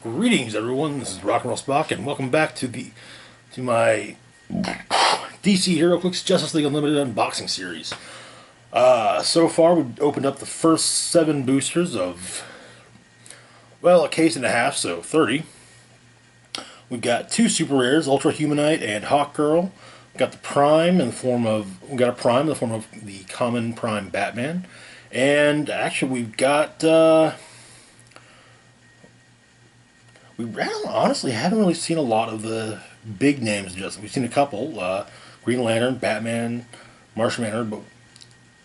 Greetings, everyone. This is Rock and Roll Spock, and welcome back to my DC HeroClix Justice League Unlimited unboxing series. So far, we've opened up the first 7 boosters of, well, a case and a half, so 30. We've got 2 super rares, Ultra Humanite and Hawkgirl. We've got the Prime in the form of the common Prime Batman, and actually we've got. We honestly haven't really seen a lot of the big names. We've seen a couple: Green Lantern, Batman, Martian Manhunter, but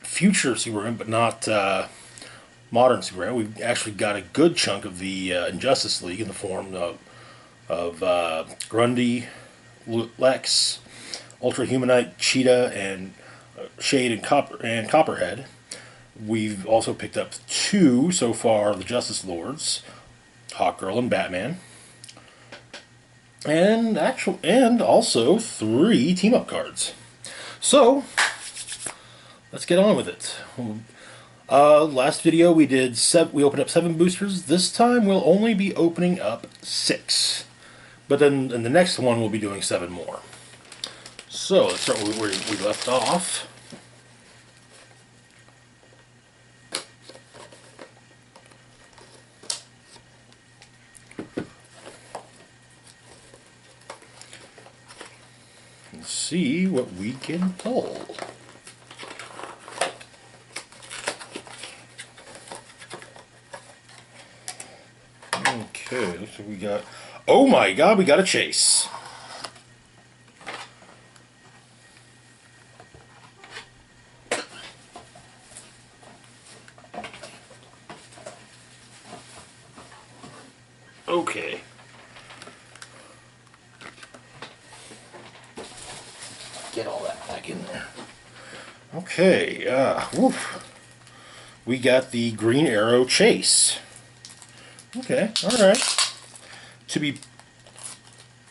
future Superman, but not modern Superman. We've actually got a good chunk of the Injustice League in the form of Grundy, Lex, Ultra Humanite, Cheetah, and Shade and Copperhead. We've also picked up 2 so far: the Justice Lords, Hawkgirl and Batman, and also 3 team-up cards. So let's get on with it. Last video we opened up 7 boosters. This time we'll only be opening up 6, but then in the next one we'll be doing 7 more. So let's start where we left off. See what we can pull. Okay, looks like we got. Oh my God, we got a chase. Okay. Get all that back in there. Okay, we got the Green Arrow chase. Okay, alright. To be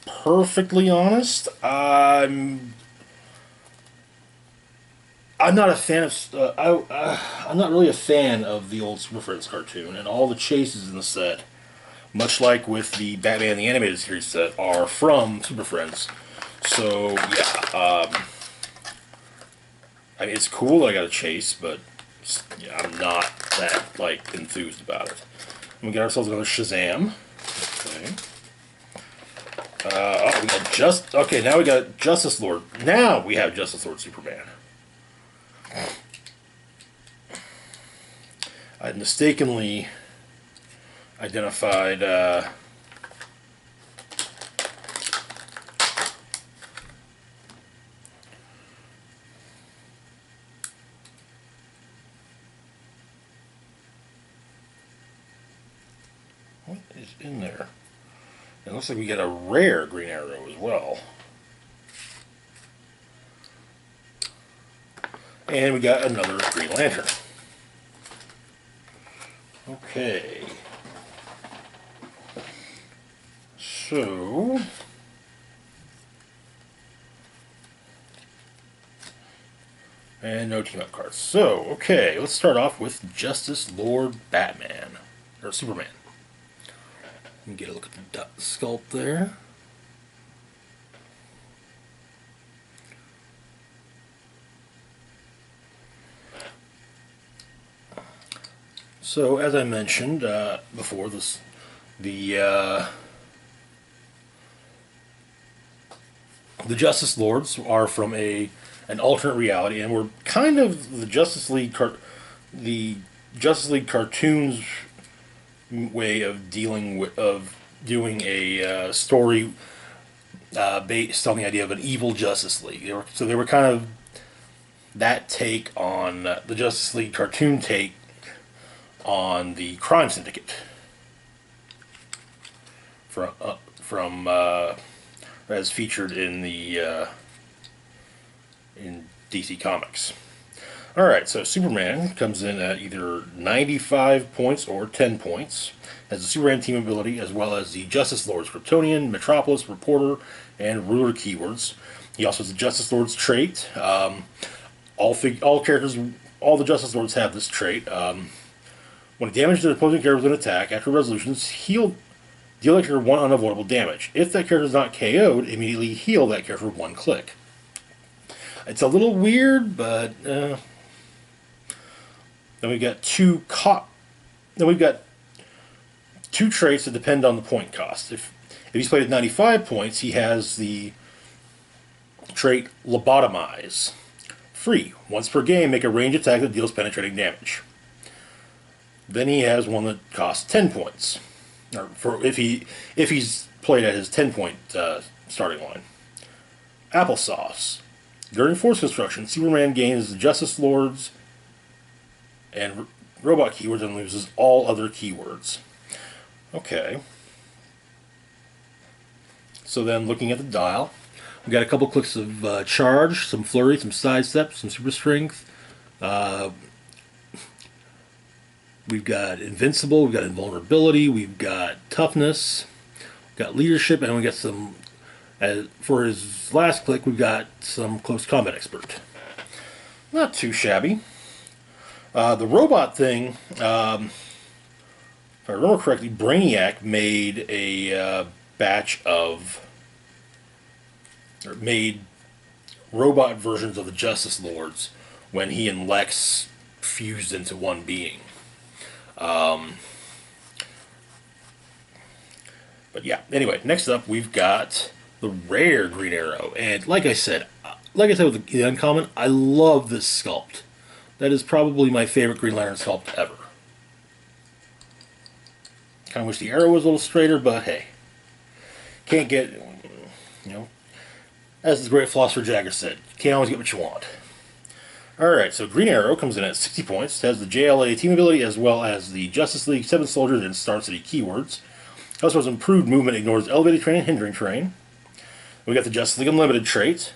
perfectly honest, I'm not a fan of, I'm not really a fan of the old Superfriends cartoon, and all the chases in the set, much like with the Batman the Animated Series set, are from Superfriends. So, yeah, I mean, it's cool that I got a chase, but yeah, I'm not that, enthused about it. And we got ourselves another Shazam. Okay. Now we got Justice Lord. Now we have Justice Lord Superman. I mistakenly identified, what is in there? It looks like we got a rare Green Arrow as well. And we got another Green Lantern. Okay. So and no team-up cards. So, okay, let's start off with Justice Lord Batman. Or Superman. Let me get a look at the sculpt there. So, as I mentioned before, the Justice Lords are from an alternate reality, and we're kind of the Justice League cartoons way of doing a story based on the idea of an evil Justice League. They were kind of that take on the Justice League cartoon take on the crime syndicate from as featured in DC Comics. Alright, so Superman comes in at either 95 points or 10 points. Has the Superman team ability, as well as the Justice Lord's Kryptonian, Metropolis, Reporter, and Ruler keywords. He also has the Justice Lord's trait. All the Justice Lords have this trait. When damage to the opposing character with an attack, after resolution, Deal that character 1 unavoidable damage. If that character is not KO'd, immediately heal that character with 1 click. It's a little weird, but then we've got two traits that depend on the point cost. If he's played at 95 points, he has the trait Lobotomize. Free. Once per game, make a range attack that deals penetrating damage. Then he has one that costs 10 points. Or for if he's played at his 10-point starting line. Applesauce. During force construction, Superman gains the Justice Lords and robot keywords and loses all other keywords. Okay. So then, looking at the dial, we got a couple clicks of charge, some flurry, some sidestep, some super strength. We've got invincible, we've got invulnerability, we've got toughness, we've got leadership, and we got some. For his last click, we've got some close combat expert. Not too shabby. The robot thing, if I remember correctly, Brainiac made a made robot versions of the Justice Lords when he and Lex fused into one being. But yeah, anyway, next up we've got the rare Green Arrow, and like I said with the uncommon, I love this sculpt. That is probably my favorite Green Lantern sculpt ever. Kind of wish the arrow was a little straighter, but hey, can't get, as the great philosopher Jagger said, you can't always get what you want. Alright, so Green Arrow comes in at 60 points, has the JLA team ability as well as the Justice League 7 Soldiers and Star City keywords. Also has improved movement, ignores elevated terrain and hindering terrain. We got the Justice League Unlimited trait,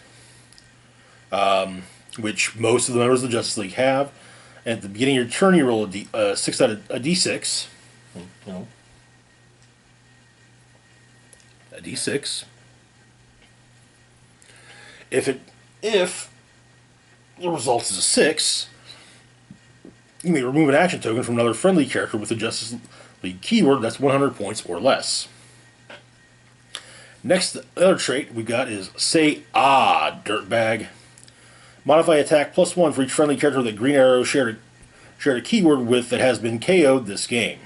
which most of the members of the Justice League have. And at the beginning of your turn, you roll a D6. A D6. If the result is a 6, you may remove an action token from another friendly character with the Justice League keyword that's 100 points or less. Next, the other trait we got is Say Ah, Dirtbag. Modify attack +1 for each friendly character that Green Arrow shared a keyword with that has been KO'd this game.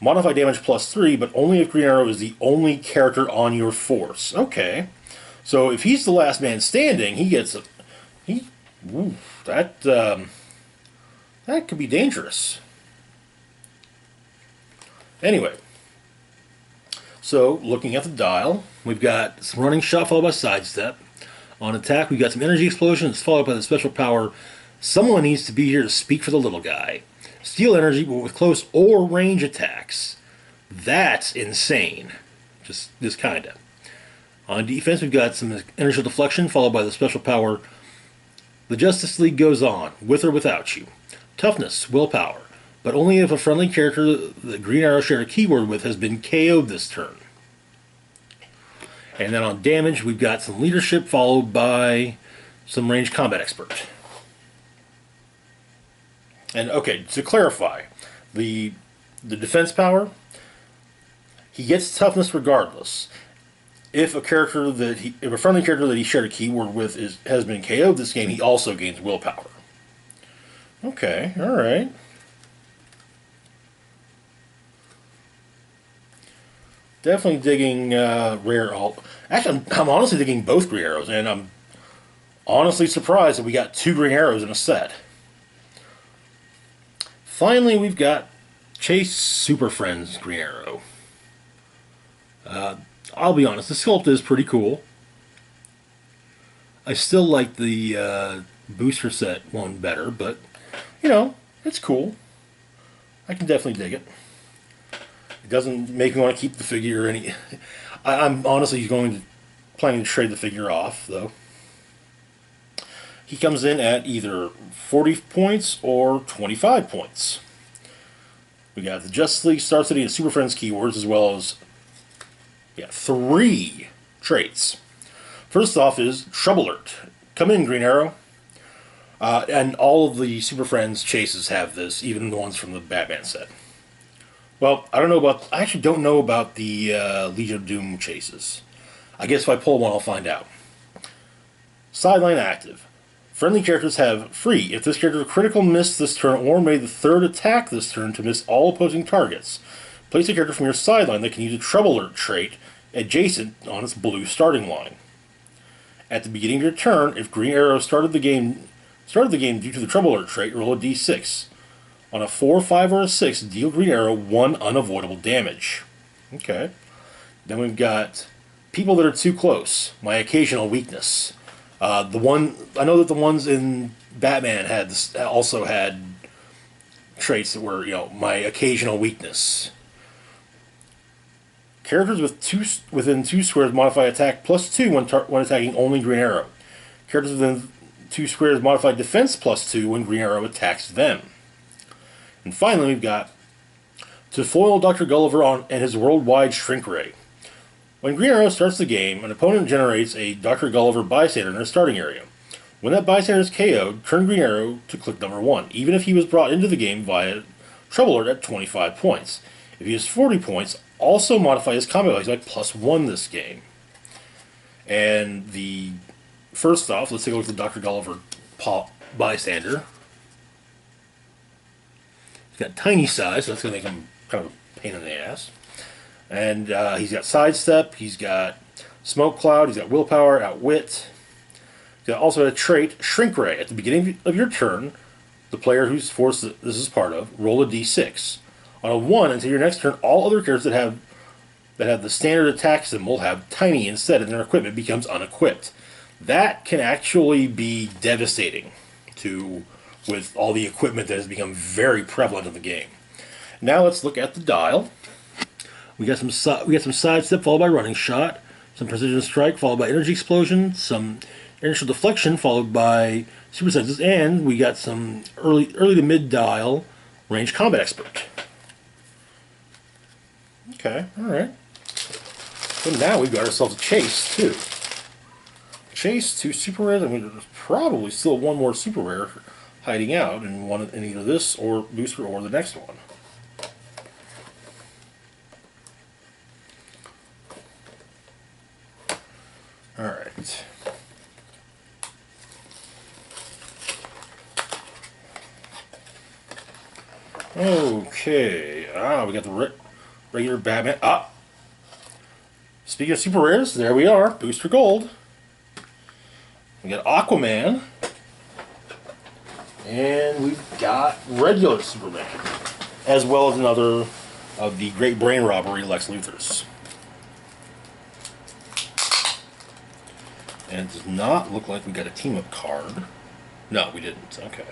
Modify damage +3, but only if Green Arrow is the only character on your force. Okay. So if he's the last man standing, he gets a... that could be dangerous. Anyway. So, looking at the dial, we've got some running shot followed by sidestep. On attack, we've got some energy explosions followed by the special power, someone needs to be here to speak for the little guy. Steal energy, but with close or range attacks. That's insane. Just kinda. On defense, we've got some inertial deflection followed by the special power, the Justice League goes on, with or without you. Toughness, willpower, but only if a friendly character that Green Arrow shared a keyword with has been KO'd this turn. And then on damage, we've got some leadership followed by some ranged combat expert. And okay, to clarify, the defense power, he gets toughness regardless. If a friendly character that he shared a keyword with has been KO'd this game, he also gains willpower. Okay, all right. Definitely digging rare alt. Actually, I'm honestly digging both Green Arrows, and I'm honestly surprised that we got 2 Green Arrows in a set. Finally, we've got Chase Superfriends Green Arrow. I'll be honest, the sculpt is pretty cool. I still like the booster set one better, but, it's cool. I can definitely dig it. It doesn't make me want to keep the figure any... I'm honestly planning to trade the figure off, though. He comes in at either 40 points or 25 points. We got the Justice League, Star City, and Super Friends keywords, as well as 3 traits. First off is Trouble Alert. Come in, Green Arrow. And all of the Super Friends chases have this, even the ones from the Batman set. Well, I don't know about. I actually don't know about the Legion of Doom chases. I guess if I pull one, I'll find out. Sideline active. Friendly characters have free. If this character critical missed this turn or made the third attack this turn to miss all opposing targets, place a character from your sideline that can use a Trouble Alert trait adjacent on its blue starting line. At the beginning of your turn, if Green Arrow started the game due to the Trouble Alert trait, roll a d6. On a 4, 5, or a 6, deal Green Arrow 1 unavoidable damage. Okay. Then we've got people that are too close. My occasional weakness. I know that the ones in Batman also had traits that were, my occasional weakness. Characters within 2 squares modify attack +2 when attacking only Green Arrow. Characters within 2 squares modify defense +2 when Green Arrow attacks them. And finally, we've got to foil Dr. Gulliver and his worldwide shrink ray. When Green Arrow starts the game, an opponent generates a Dr. Gulliver bystander in their starting area. When that bystander is KO'd, turn Green Arrow to click number 1, even if he was brought into the game via Trouble Alert at 25 points. If he has 40 points, also modify his combat values by +1 this game. And first off, let's take a look at the Dr. Gulliver bystander. He's got tiny size, so that's going to make him kind of a pain in the ass. And he's got sidestep, he's got smoke cloud, he's got willpower, outwit. He's got also a trait, shrink ray. At the beginning of your turn, the player whose force this is part of, roll a d6. On a 1 until your next turn, all other characters that have the standard attack symbol have tiny instead, and their equipment becomes unequipped. That can actually be devastating with all the equipment that has become very prevalent in the game. Now let's look at the dial. We got some sidestep followed by running shot, some precision strike followed by energy explosion, some inertial deflection followed by super senses, and we got some early to mid dial range combat expert. Okay, all right. So now we've got ourselves a chase too. Chase, 2 super rares, and there's probably still one more super rare hiding out in either this or booster or the next one. Alright. Okay. We got the regular Batman. Speaking of super rares, there we are. Booster Gold. We got Aquaman. And we've got regular Superman. As well as another of the Great Brain Robbery Lex Luthor's. And it does not look like we got a team-up card. No, we didn't. Okay.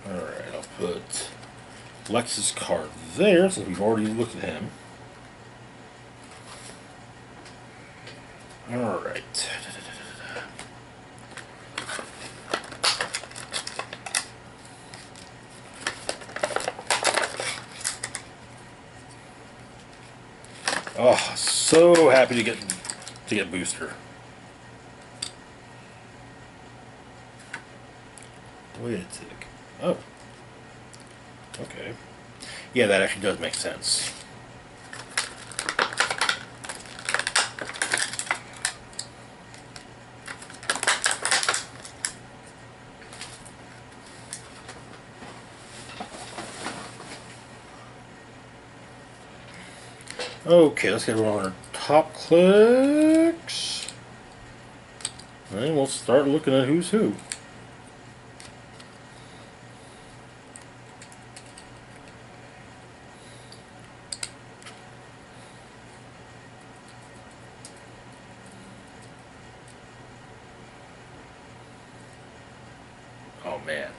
Alright, I'll put Lex's card there, since we've already looked at him. Alright. Oh, so happy to get Booster. Wait a tick. Oh. Okay. Yeah, that actually does make sense. Okay, let's get everyone on our top clicks. And we'll start looking at who's who. Oh man,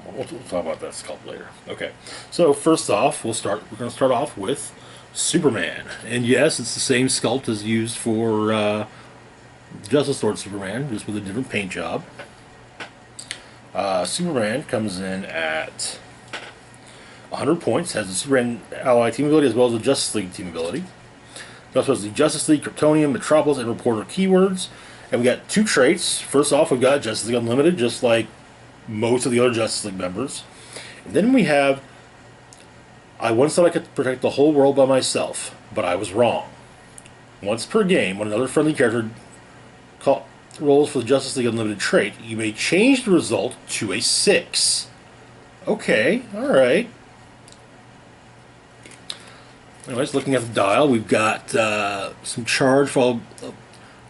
we'll talk about that sculpt later. Okay, so first off, we're going to start off with Superman. And yes, it's the same sculpt as used for Justice Lord Superman, just with a different paint job. Superman comes in at 100 points, has the Superman Ally team ability as well as the Justice League team ability. It also has the Justice League, Kryptonian, Metropolis, and Reporter keywords, And we got two traits. First off, we've got Justice League Unlimited, just like most of the other Justice League members. And then we have, I once thought I could protect the whole world by myself, but I was wrong. Once per game, when another friendly character rolls for the Justice League Unlimited trait, you may change the result to a 6. Okay, alright. Anyways, looking at the dial, we've got some charge followed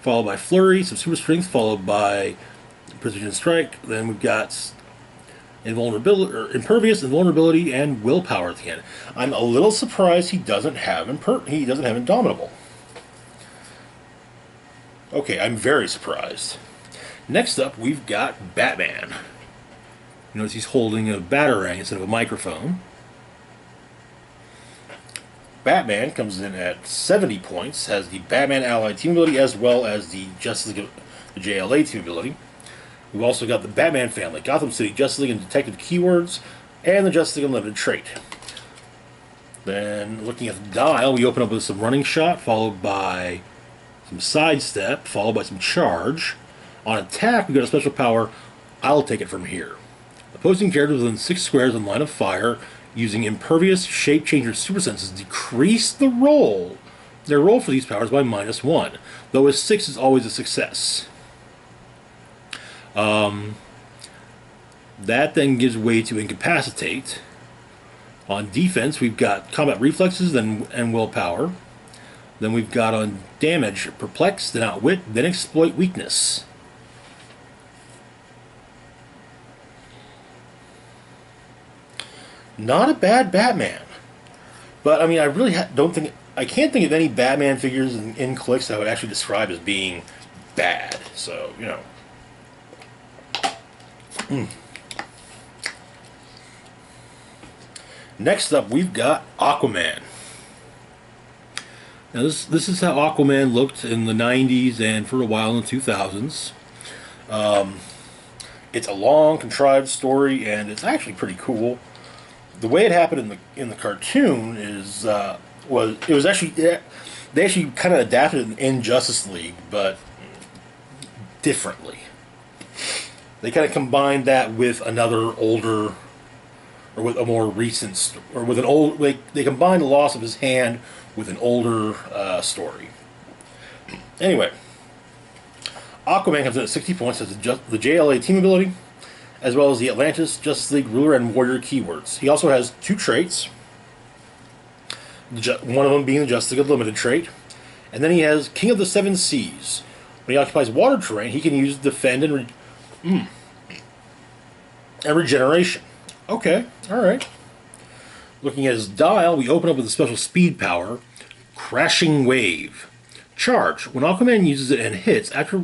by flurry, some super strength followed by precision strike. Then we've got invulnerability, or impervious, invulnerability, and willpower at the end. I'm a little surprised he doesn't have indomitable. Okay, I'm very surprised. Next up, we've got Batman. You notice he's holding a batarang instead of a microphone. Batman comes in at 70 points, has the Batman Allied team ability as well as the Justice League, the JLA team ability. We've also got the Batman family, Gotham City, Justice League, and Detective keywords, and the Justice League Unlimited trait. Then, looking at the dial, we open up with some running shot, followed by some sidestep, followed by some charge. On attack, we've got a special power, I'll take it from here. Opposing characters within 6 squares in line of fire using impervious, shape changer, super senses decrease their roll for these powers by -1, though a 6 is always a success. That then gives way to incapacitate. On defense, we've got combat reflexes and willpower. Then we've got on damage, perplex, then outwit, then exploit weakness. Not a bad Batman. But, I mean, I really I can't think of any Batman figures in Clicks that I would actually describe as being bad. So, you know. Next up, we've got Aquaman. Now, this is how Aquaman looked in the 90s and for a while in the 2000s. It's a long, contrived story, and it's actually pretty cool. The way it happened in the cartoon is they actually kind of adapted it in Justice League, but differently. They kind of combined that with another older, or with a more recent, or with an old. They combined the loss of his hand with an older story. Anyway, Aquaman comes in at 60 points as the JLA team ability, as well as the Atlantis, Justice League, Ruler, and Warrior keywords. He also has 2 traits, one of them being the Justice League Unlimited trait, and then he has King of the Seven Seas. When he occupies water terrain, he can use Defend and Regeneration. Okay, alright. Looking at his dial, we open up with a special speed power, Crashing Wave. Charge. When Aquaman uses it and hits, after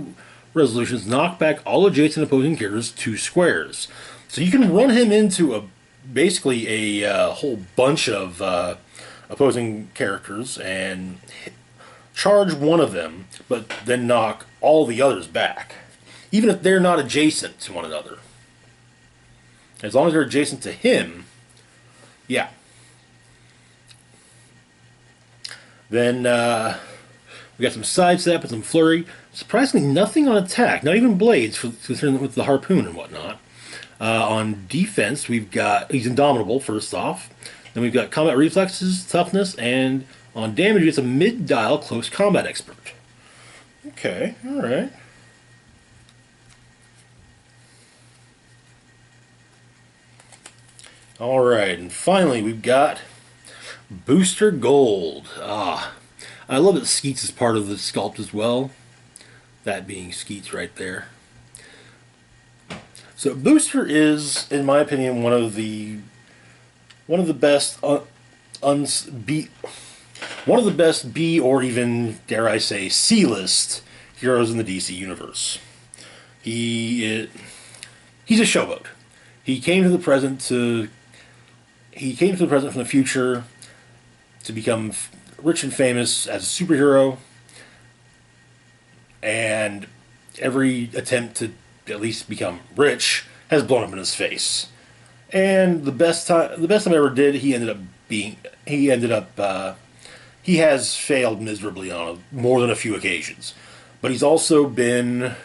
resolutions knock back all adjacent opposing characters 2 squares. So you can run him into basically a whole bunch of opposing characters and charge one of them, but then knock all the others back, even if they're not adjacent to one another. As long as they're adjacent to him, yeah. Then we got some sidestep and some flurry. Surprisingly, nothing on attack, not even blades, considering with the harpoon and whatnot. On defense, we've got, he's indomitable, first off. Then we've got combat reflexes, toughness, and on damage, it's a mid-dial close combat expert. Okay, alright. Alright, and finally, we've got Booster Gold. I love that Skeets is part of the sculpt as well. That being Skeets right there. So Booster is, in my opinion, one of the best B or even, dare I say, C-list heroes in the DC universe. He's a showboat. He came to the present from the future to become rich and famous as a superhero, and every attempt to at least become rich has blown up in his face. And the best time ever did, he has failed miserably on more than a few occasions. But he's also been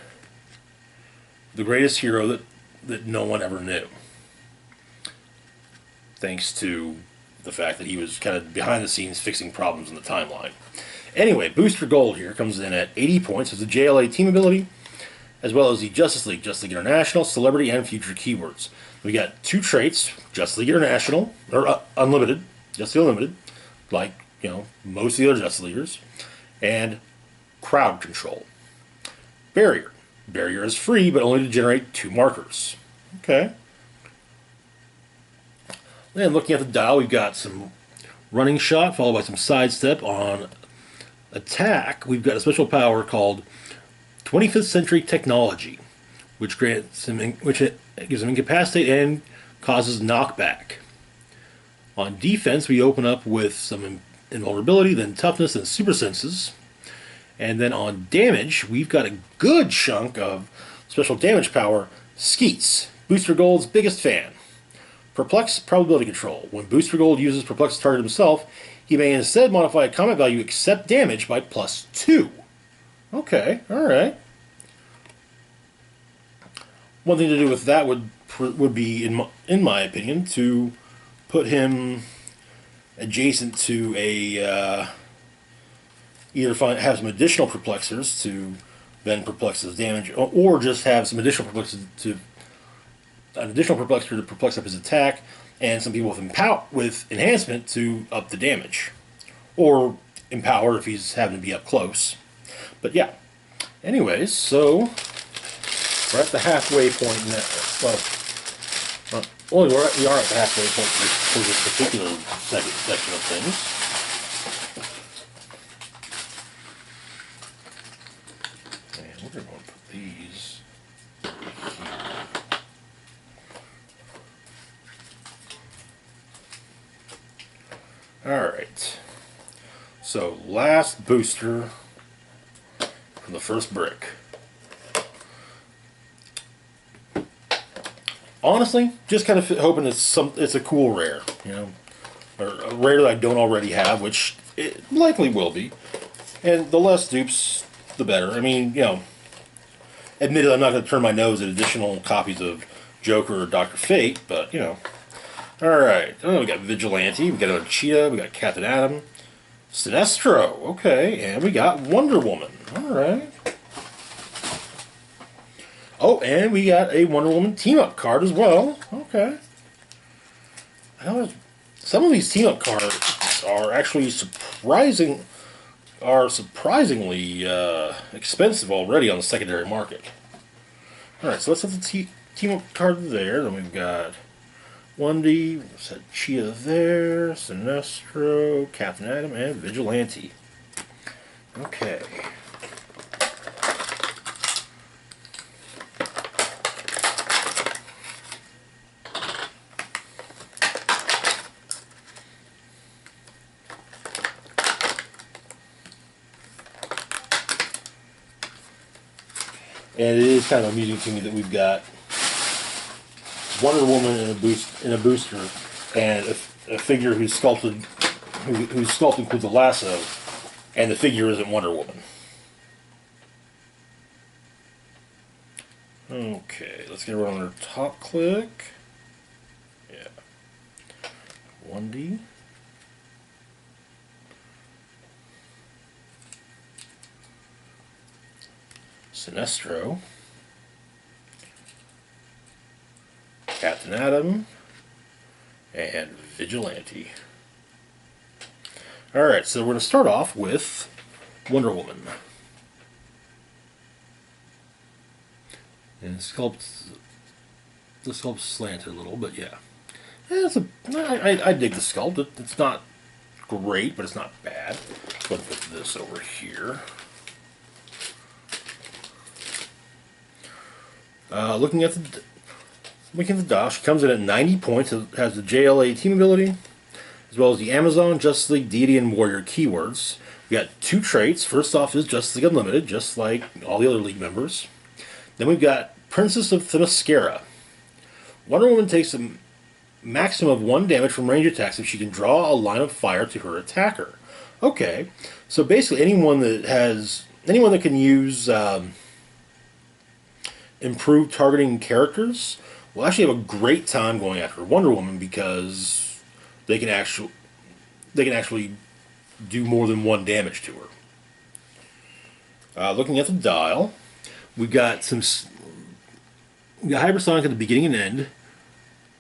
the greatest hero that no one ever knew. Thanks to the fact that he was kind of behind the scenes fixing problems in the timeline. Anyway, Booster Gold here comes in at 80 points as the JLA team ability, as well as the Justice League International, Celebrity, and Future keywords. We got 2 traits, Justice League International, or Unlimited, Justice League Unlimited, like, most of the other Justice Leaguers, and Crowd Control. Barrier. Barrier is free, but only to generate 2 markers. Okay. Then looking at the dial, we've got some Running Shot, followed by some Sidestep. On attack, we've got a special power called 25th Century Technology, which gives him Incapacitate and causes Knockback. On defense, we open up with some Invulnerability, then Toughness, and Super Senses. And then on damage, we've got a good chunk of special damage power, Skeets, Booster Gold's biggest fan. Perplex Probability Control. When Booster Gold uses Perplex to target himself, he may instead modify a combat value except damage by +2. Okay, alright. One thing to do with that would be, in my opinion, to put him adjacent to a... either have some additional perplexers to then perplex his damage, or just have some additional perplexers to perplex up his attack, and some people with enhancement to up the damage, or empower if he's having to be up close. But yeah. Anyways, so we're at the halfway point now. Well, we are at the halfway point for this particular section of things. We're going to put these here. Alright. So, last booster from the first brick. Honestly, just kind of hoping it's a cool rare, or a rare that I don't already have, which it likely will be. And the less dupes, the better. I mean, admittedly, I'm not going to turn my nose at additional copies of Joker or Dr. Fate, but, Alright, we got Vigilante, we got a Cheetah, we got Captain Atom, Sinestro, okay, and we got Wonder Woman. Alright. Oh, and we got a Wonder Woman team-up card as well. Okay. Some of these team-up cards are actually surprisingly expensive already on the secondary market. Alright, so let's have the team-up card there. Then we've got 1D, Cheetah there, Sinestro, Captain Atom, and Vigilante. Okay. And it is kind of amusing to me that we've got Wonder Woman in a booster, and a figure who's sculpted with a lasso, and the figure isn't Wonder Woman. Okay, let's get around our top click. Yeah. 1D. Sinestro, Captain Atom, and Vigilante. Alright, so we're going to start off with Wonder Woman. And the sculpt's slanted a little, but yeah. I dig the sculpt. It's not great, but it's not bad. Go ahead and put this over here. Looking at the dial, she comes in at 90 points. It has the JLA team ability, as well as the Amazon, Justice League, Deity, and Warrior keywords. We got 2 traits. First off is Justice League Unlimited, just like all the other League members. Then we've got Princess of Themyscira. Wonder Woman takes a maximum of 1 damage from range attacks if she can draw a line of fire to her attacker. Okay, so basically anyone that has anyone that can use improved targeting characters will actually have a great time going after Wonder Woman because they can actually do more than one damage to her. Looking at the dial, we've got Hypersonic at the beginning and end,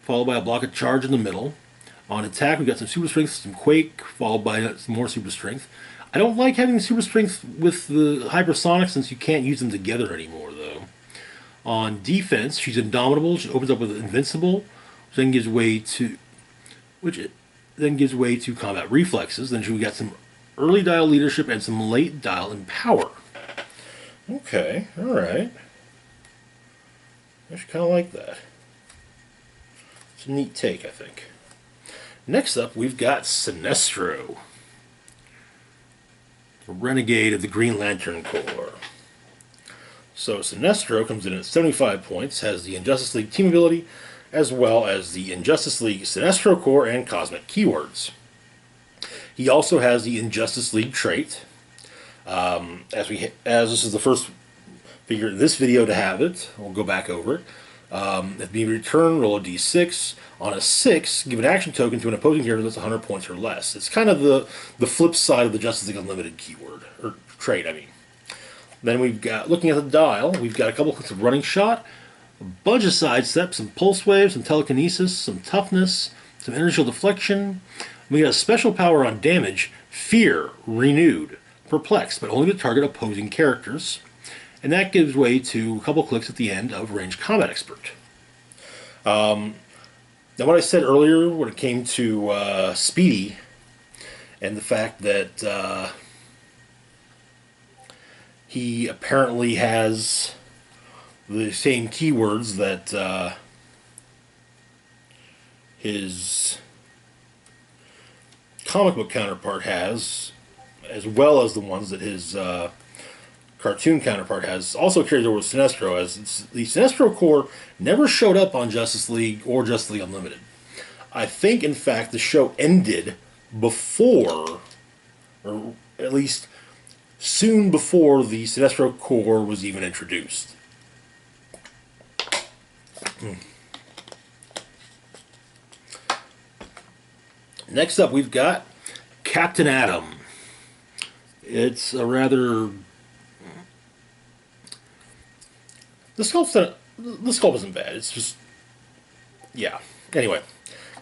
followed by a block of charge in the middle. On attack, we've got some super strength, some quake, followed by some more super strength. I don't like having super strength with the hypersonic since you can't use them together anymore, though. On defense, she's indomitable. She opens up with invincible, which then gives way to combat reflexes. Then we got some early dial leadership and some late dial in power. Okay, all right. I should kind of like that. It's a neat take, I think. Next up, we've got Sinestro, the Renegade of the Green Lantern Corps. So Sinestro comes in at 75 points, has the Injustice League team ability, as well as the Injustice League Sinestro Corps and Cosmic Keywords. He also has the Injustice League trait. As this is the first figure in this video to have it, we'll go back over it. If being returned, roll a d6. On a 6, give an action token to an opposing character that's 100 points or less. It's kind of the flip side of the Justice League Unlimited keyword, or trait, I mean. Then we've got, looking at the dial, we've got a couple of of running shot, a bunch of sidesteps, some pulse waves, some telekinesis, some toughness, some energy deflection. We got a special power on damage, fear, renewed, perplexed, but only to target opposing characters. And that gives way to a couple clicks at the end of Ranged Combat Expert. Now, what I said earlier when it came to Speedy and the fact that he apparently has the same keywords that his comic book counterpart has, as well as the ones that his cartoon counterpart has, also carries over with Sinestro, as the Sinestro Corps never showed up on Justice League or Justice League Unlimited. I think, in fact, the show ended before, or at least soon before, the Sinestro Corps was even introduced. Next up, we've got Captain Atom. It's a rather... The sculpt isn't bad. It's just... yeah. Anyway,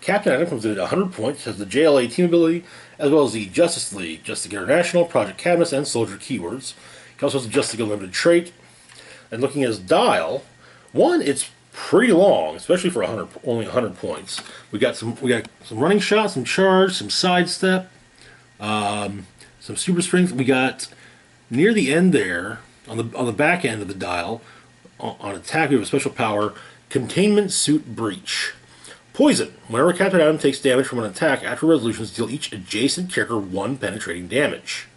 Captain Atom comes in at 100 points, has the JLA team ability, as well as the Justice League, Justice League International, Project Cadmus, and Soldier keywords. He also has the Justice League Unlimited trait. And looking at his dial, one, it's pretty long, especially for only 100 points. We got some running shots, some charge, some sidestep, some super strength. We got near the end there, on the back end of the dial, on attack, we have a special power, Containment Suit Breach. Poison. Whenever Captain Atom takes damage from an attack, after resolutions deal each adjacent character 1 penetrating damage.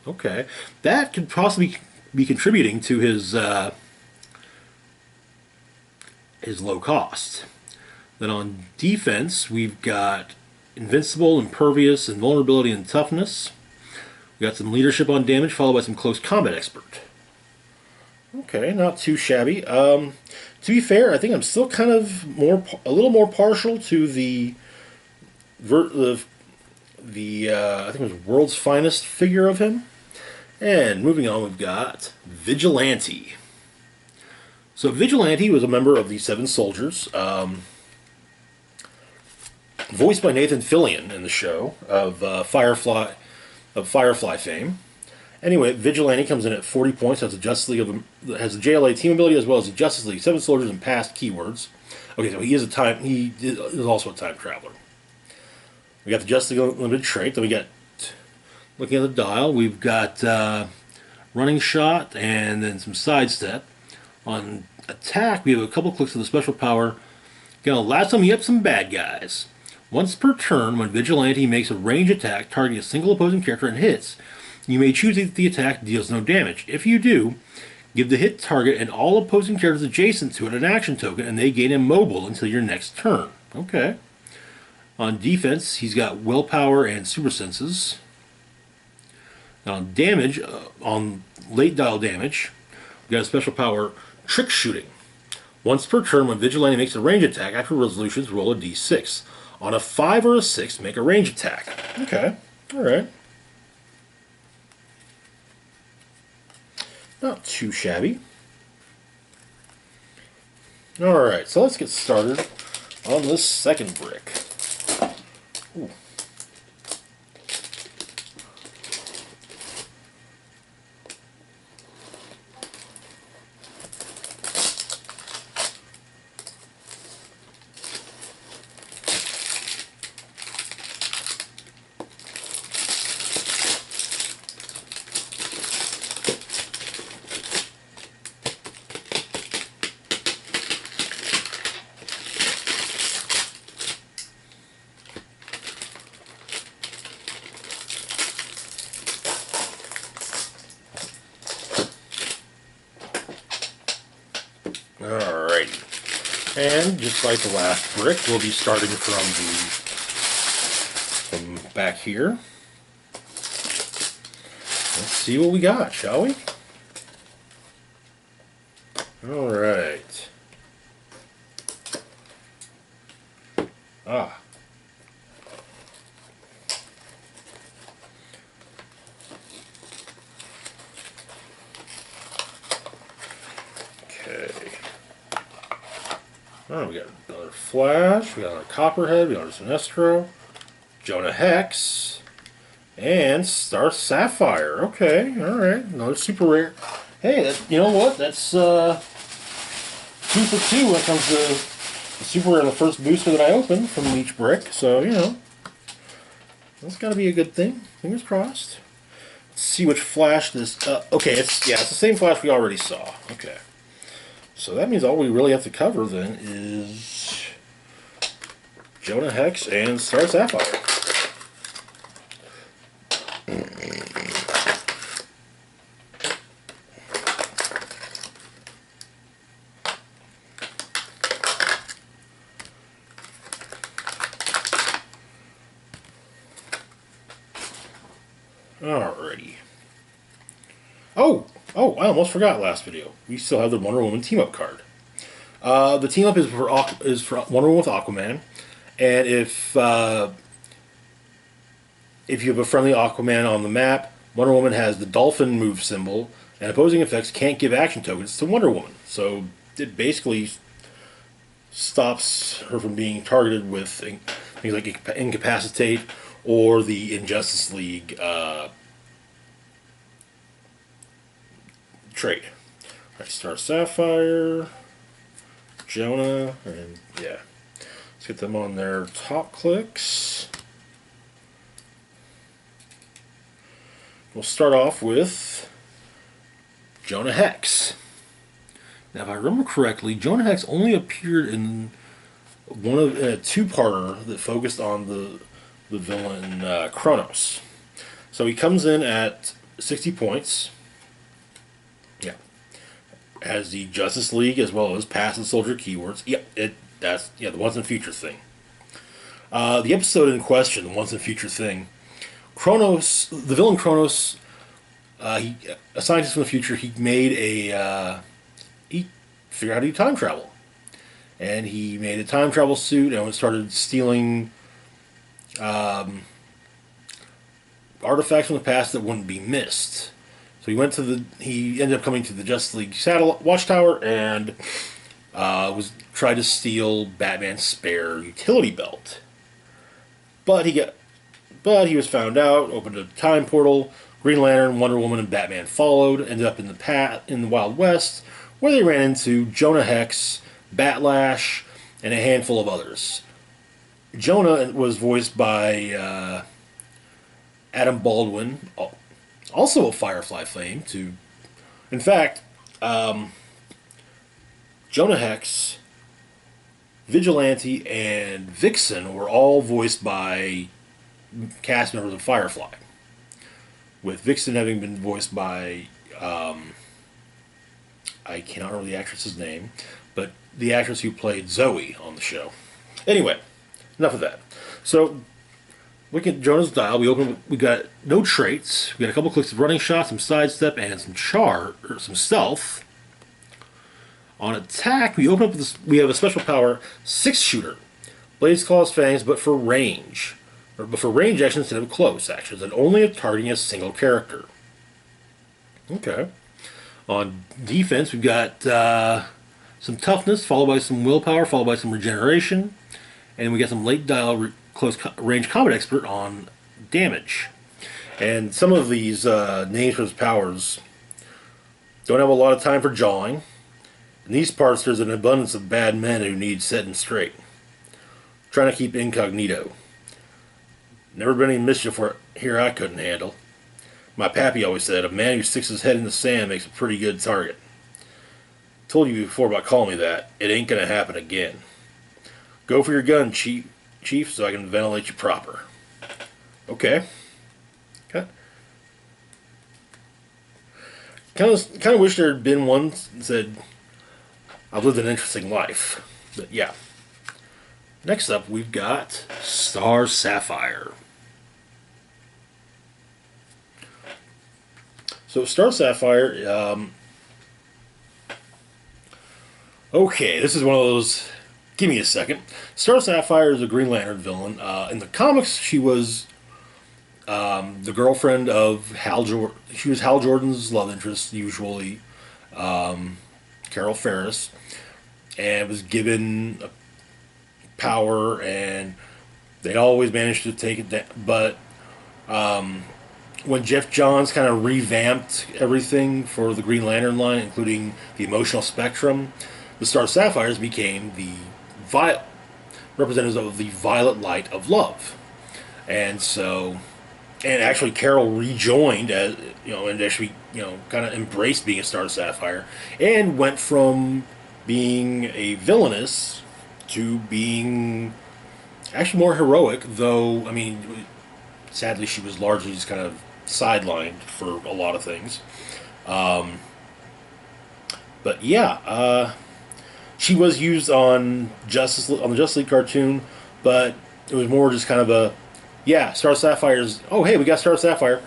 Okay. That could possibly be contributing to his low cost. Then on defense, we've got Invincible, Impervious, Invulnerability, and Toughness. We got some leadership on damage, followed by some Close Combat Expert. Okay, not too shabby. To be fair, I think I'm still kind of a little more partial to the I think it was World's Finest figure of him. And moving on, we've got Vigilante. So Vigilante was a member of the Seven Soldiers, voiced by Nathan Fillion in the show of Firefly fame. Anyway, Vigilante comes in at 40 points, has the has the JLA team ability, as well as the Justice League, Seven Soldiers, and past keywords. Okay, so he is also a time traveler. We got the Justice League Unlimited trait. Then we got, looking at the dial, we've got running shot and then some sidestep. On attack, we have a couple clicks of the special power. Gonna last time you up some bad guys. Once per turn, when Vigilante makes a range attack targeting a single opposing character and hits, you may choose if the attack deals no damage. If you do, give the hit target and all opposing characters adjacent to it an action token, and they gain immobile until your next turn. Okay. On defense, he's got willpower and super senses. Now, on damage, on late dial damage, we got a special power, Trick Shooting. Once per turn, when Vigilante makes a range attack, after resolutions, roll a d6. On a 5 or a 6, make a range attack. Okay, alright. Not too shabby. Alright, so let's get started on this second brick. Ooh. Alrighty. And just like the last brick, we'll be starting from back here. Let's see what we got, shall we? Alright. Ah. Okay. Oh, we got another Flash, we got another Copperhead, we got another Sinestro, Jonah Hex, and Star Sapphire. Okay, alright. Another super rare. Hey, you know what? That's 2 for 2 when it comes to the super rare, the first booster that I open from each brick. So, you know, that's got to be a good thing. Fingers crossed. Let's see which Flash this... okay, it's the same Flash we already saw. Okay. So that means all we really have to cover then is Jonah Hex and Star Sapphire. Alrighty. Oh, I almost forgot last video. We still have the Wonder Woman team-up card. The team-up is for Wonder Woman with Aquaman, and if you have a friendly Aquaman on the map, Wonder Woman has the dolphin move symbol, and opposing effects can't give action tokens to Wonder Woman. So it basically stops her from being targeted with things like Incapacitate or the Injustice League trade. Alright, Star Sapphire, Jonah, and yeah. Let's get them on their top clicks. We'll start off with Jonah Hex. Now, if I remember correctly, Jonah Hex only appeared in a two-parter that focused on the villain Kronos. So he comes in at 60 points. Yeah, has the Justice League as well as Past and Soldier keywords. That's the Once and Future thing. The episode in question, the Once and Future thing. Kronos, the villain Kronos, a scientist from the future, he made he figured out how to do time travel. And he made a time travel suit and started stealing artifacts from the past that wouldn't be missed. So he ended up coming to the Justice League watchtower and tried to steal Batman's spare utility belt. But he was found out, opened a time portal. Green Lantern, Wonder Woman, and Batman followed. Ended up in the Wild West, where they ran into Jonah Hex, Batlash, and a handful of others. Jonah was voiced by Adam Baldwin, also of Firefly fame. In fact, Jonah Hex, Vigilante, and Vixen were all voiced by cast members of Firefly, with Vixen having been voiced by I cannot remember the actress's name, but the actress who played Zoe on the show. Anyway, enough of that. So Looking at Jonah's dial, we got no traits. We got a couple clicks of running shots, some sidestep, and some stealth. On attack, we open up with this, we have a special power 6-shooter. Blades, claws, fangs, but for range. But for range actions instead of close actions, and only targeting a single character. Okay. On defense, we've got some toughness, followed by some willpower, followed by some regeneration. And we got some late dial close range combat expert on damage. And some of these names for his powers don't have a lot of time for jawing. In these parts, there's an abundance of bad men who need setting straight. Trying to keep incognito. Never been any mischief here I couldn't handle. My pappy always said, a man who sticks his head in the sand makes a pretty good target. Told you before about calling me that. It ain't gonna happen again. Go for your gun, Chief, so I can ventilate you proper. Okay. Kind of wish there had been one that said, I've lived an interesting life. But yeah. Next up, we've got Star Sapphire. So Star Sapphire, okay, this is one of those, give me a second. Star Sapphire is a Green Lantern villain. In the comics, she was the girlfriend of Hal Jordan. She was Hal Jordan's love interest, usually, Carol Ferris, and was given a power, and they always managed to take it down. But when Jeff Johns kind of revamped everything for the Green Lantern line, including the emotional spectrum, the Star Sapphires became the representatives of the violet light of love. And so, and actually Carol rejoined as, and actually, kind of embraced being a Star Sapphire, and went from being a villainess to being actually more heroic, though, I mean, sadly she was largely just kind of sidelined for a lot of things. But yeah, she was used on the Justice League cartoon, but it was more just kind of a, yeah, Star Sapphire's, oh hey, we got Star Sapphire.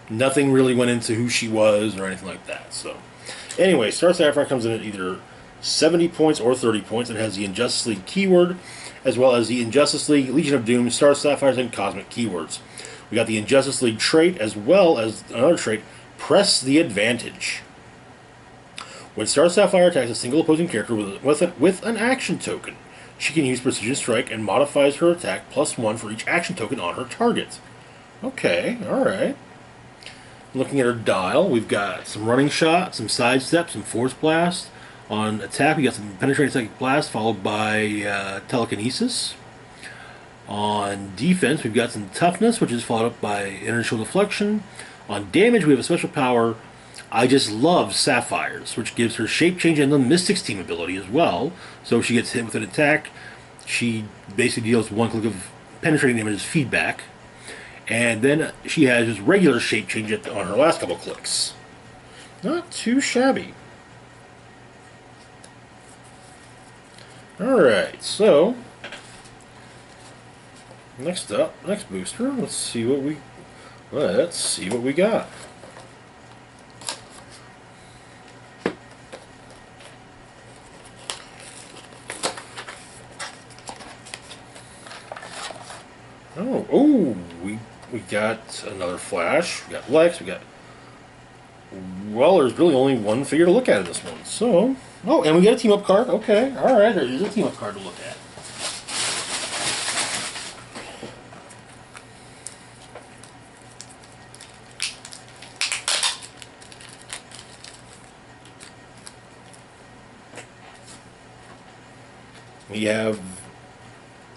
Nothing really went into who she was or anything like that. So anyway, Star Sapphire comes in at either 70 points or 30 points. It has the Injustice League keyword, as well as the Injustice League, Legion of Doom, Star Sapphires, and Cosmic keywords. We got the Injustice League trait, as well as another trait, Press the Advantage. When Star Sapphire attacks a single opposing character with an action token, she can use Precision Strike and modifies her attack +1 for each action token on her target. Okay, alright. Looking at her dial, we've got some running shot, some sidestep, some force blast. On attack, we got some penetrating psychic blast, followed by telekinesis. On defense, we've got some toughness, which is followed up by inertial deflection. On damage, we have a special power, I just love Sapphires, which gives her shape change and the Mystics team ability as well. So if she gets hit with an attack, she basically deals one click of penetrating damage as feedback. And then she has just regular shape change on her last couple clicks. Not too shabby. Alright, so next booster, let's see what we got. Oh, we got another Flash, we got Lex, we got, well, there's really only one figure to look at in this one, so, oh, and we got a team-up card, okay, alright, there is a team-up card to look at. We have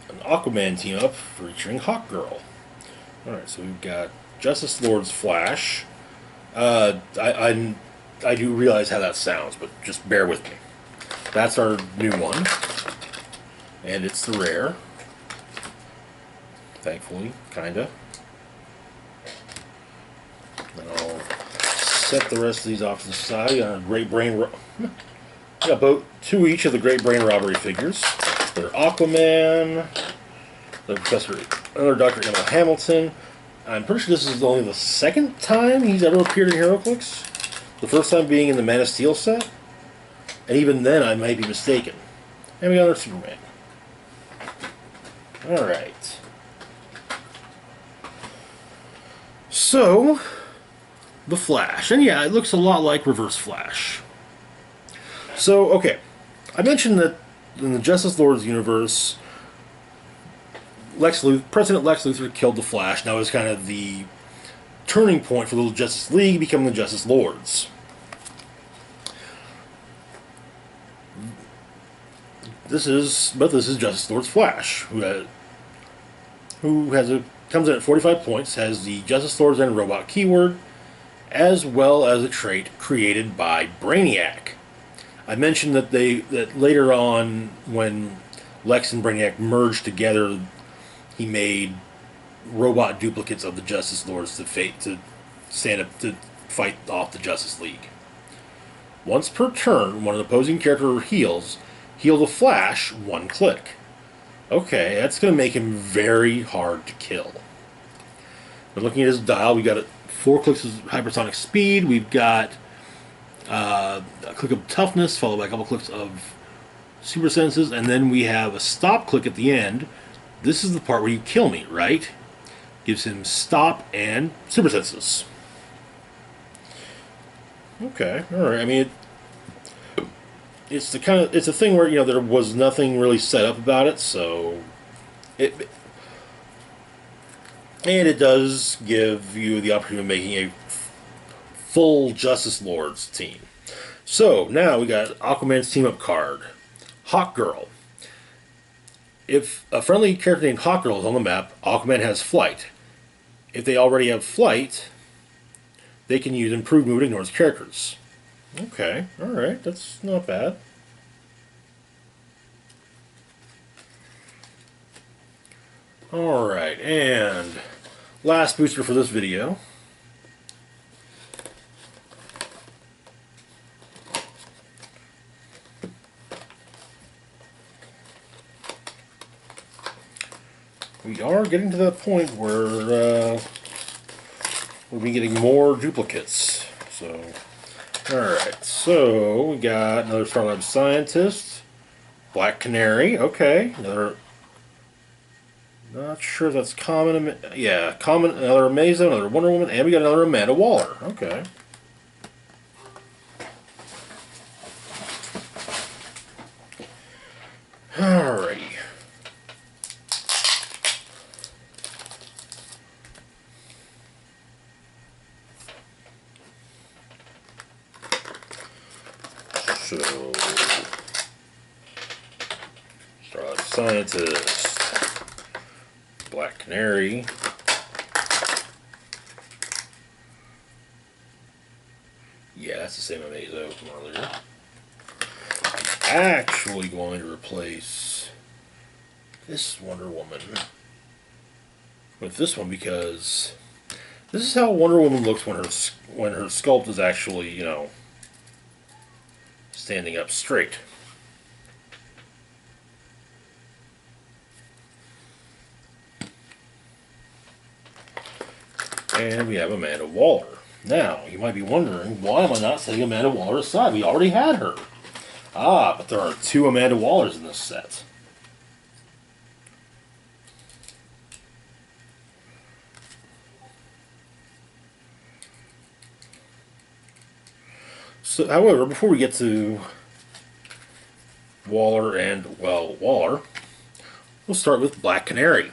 an Aquaman team-up featuring Hawkgirl. Alright, so we've got Justice Lord's Flash. I do realize how that sounds, but just bear with me. That's our new one. And it's the rare. Thankfully, kinda. And I'll set the rest of these off to the side. We got a Great Brain... We got about 2 each of the Great Brain Robbery figures. They're Aquaman, Another Dr. Emil Hamilton. I'm pretty sure this is only the second time he's ever appeared in HeroClix. The first time being in the Man of Steel set. And even then, I might be mistaken. And we got another Superman. Alright. So, the Flash. And yeah, it looks a lot like Reverse Flash. So, okay. I mentioned that in the Justice Lords universe, President Lex Luthor killed the Flash. Now it's kind of the turning point for the Justice League becoming the Justice Lords. This is Justice Lord's Flash, who comes in at 45 points, has the Justice Lords and Robot keyword, as well as a trait created by Brainiac. I mentioned that later on, when Lex and Brainiac merged together, he made robot duplicates of the Justice Lords to stand up to fight off the Justice League. Once per turn, when an opposing character heals, heal the Flash one click. Okay, that's going to make him very hard to kill. We're looking at his dial. We got 4 clicks of hypersonic speed. We've got a click of toughness, followed by a couple clicks of super senses, and then we have a stop click at the end. This is the part where you kill me, right? Gives him stop and super senses. Okay, all right. I mean, it's a thing where, you know, there was nothing really set up about it, so it does give you the opportunity of making a full Justice Lords team. So now we got Aquaman's team up card, Hawkgirl. If a friendly character named Hawkgirl is on the map, Aquaman has flight. If they already have flight, they can use improved movement ignores characters. Okay, alright, that's not bad. Alright, and last booster for this video. We are getting to that point where we'll be getting more duplicates. So, alright, so we got another Starlab Scientist, Black Canary, okay, another, not sure if that's common, yeah, common, another Amazo, another Wonder Woman, and we got another Amanda Waller, okay. Alrighty. So, Starlight Scientist, Black Canary, yeah, that's the same Amazo from earlier. I'm actually going to replace this Wonder Woman with this one because this is how Wonder Woman looks when her sculpt is actually, you know, standing up straight. And we have Amanda Waller. Now, you might be wondering, why am I not setting Amanda Waller aside? We already had her. Ah, but there are 2 Amanda Wallers in this set. So, however, before we get to Waller and, well, Waller, we'll start with Black Canary.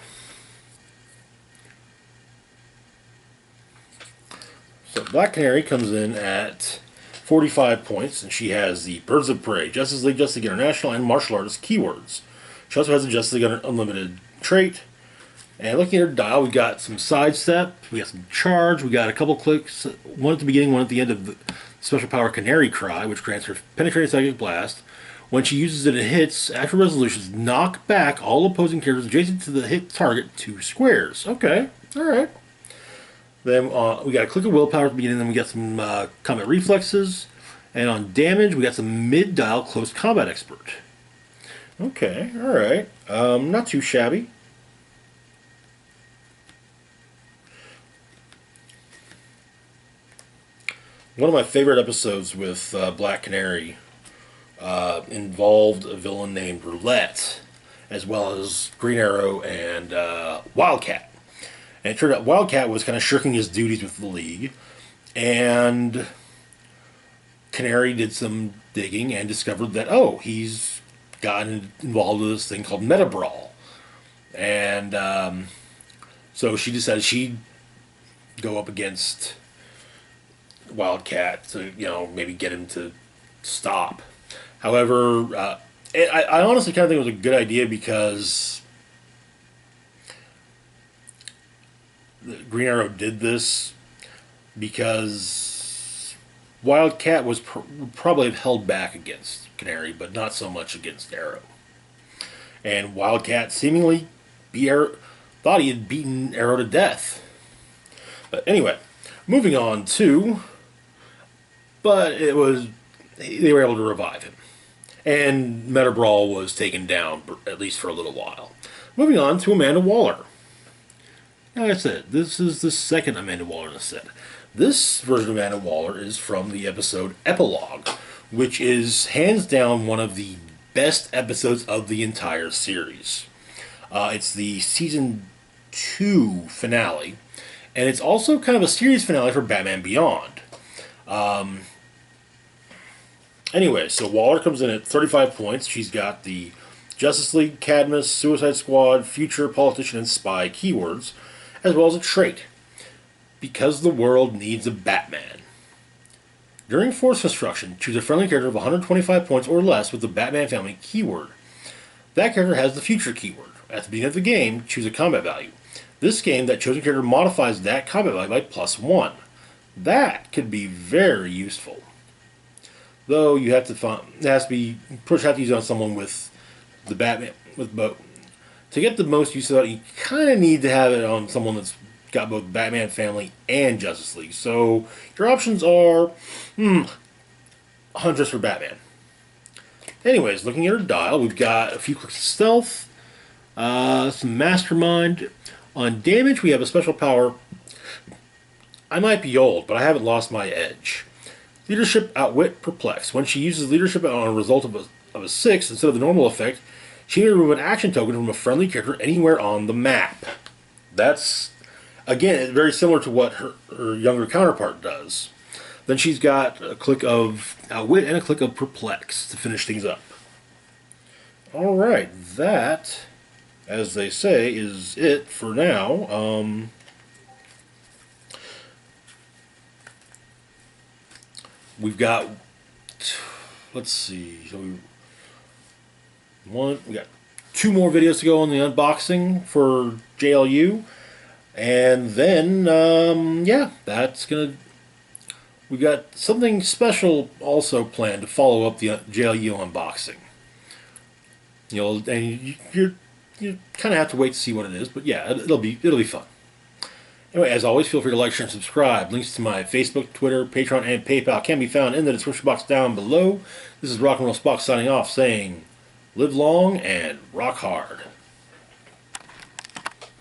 So Black Canary comes in at 45 points, and she has the Birds of Prey, Justice League International, and Martial Artist keywords. She also has a Justice League Unlimited trait. And looking at her dial, we got some sidestep, we got some charge, we got a couple clicks, one at the beginning, one at the end of the special power Canary Cry, which grants her Penetrating Psychic Blast. When she uses it, it hits, after resolutions, knock back all opposing characters adjacent to the hit target 2 squares. Okay, alright. Then we got a click of willpower at the beginning, then we got some combat reflexes. And on damage, we got some mid-dial close combat expert. Okay, alright. Not too shabby. One of my favorite episodes with Black Canary involved a villain named Roulette, as well as Green Arrow and Wildcat. And it turned out Wildcat was kind of shirking his duties with the League, and Canary did some digging and discovered that, oh, he's gotten involved with this thing called Meta Brawl. And so she decided she'd go up against Wildcat to, maybe get him to stop. However, I honestly kind of think it was a good idea because Green Arrow did this because Wildcat would probably have held back against Canary, but not so much against Arrow. And Wildcat seemingly thought he had beaten Arrow to death. But anyway, moving on to... But they were able to revive him. And Meta Brawl was taken down, at least for a little while. Moving on to Amanda Waller. Like I said, this is the second Amanda Waller in the set. This version of Amanda Waller is from the episode Epilogue, which is hands down one of the best episodes of the entire series. It's the season 2 finale, and it's also kind of a series finale for Batman Beyond. Anyway, so Waller comes in at 35 points. She's got the Justice League, Cadmus, Suicide Squad, Future, Politician, and Spy keywords, as well as a trait. Because the world needs a Batman. During Force Construction, choose a friendly character of 125 points or less with the Batman family keyword. That character has the Future keyword. At the beginning of the game, choose a combat value. This game, that chosen character modifies that combat value by +1. That could be very useful. Though you have to have to use it on someone with the Batman to get the most use of that. You kind of need to have it on someone that's got both Batman family and Justice League. So your options are Huntress for Batman. Anyways, looking at her dial, we've got a few clicks of stealth, some mastermind. On damage, we have a special power. I might be old, but I haven't lost my edge. Leadership, Outwit, Perplex. When she uses leadership on a result of a 6 instead of the normal effect, she may remove an action token from a friendly character anywhere on the map. That's, again, very similar to what her younger counterpart does. Then she's got a click of Outwit and a click of Perplex to finish things up. Alright, that, as they say, is it for now. We've got, let's see, so we got 2 more videos to go on the unboxing for JLU, and then, yeah, that's gonna, we got something special also planned to follow up the JLU unboxing. And you kind of have to wait to see what it is, but yeah, it'll be fun. Anyway, as always, feel free to like, share, and subscribe. Links to my Facebook, Twitter, Patreon, and PayPal can be found in the description box down below. This is Rock and Roll Spock signing off, saying, live long and rock hard.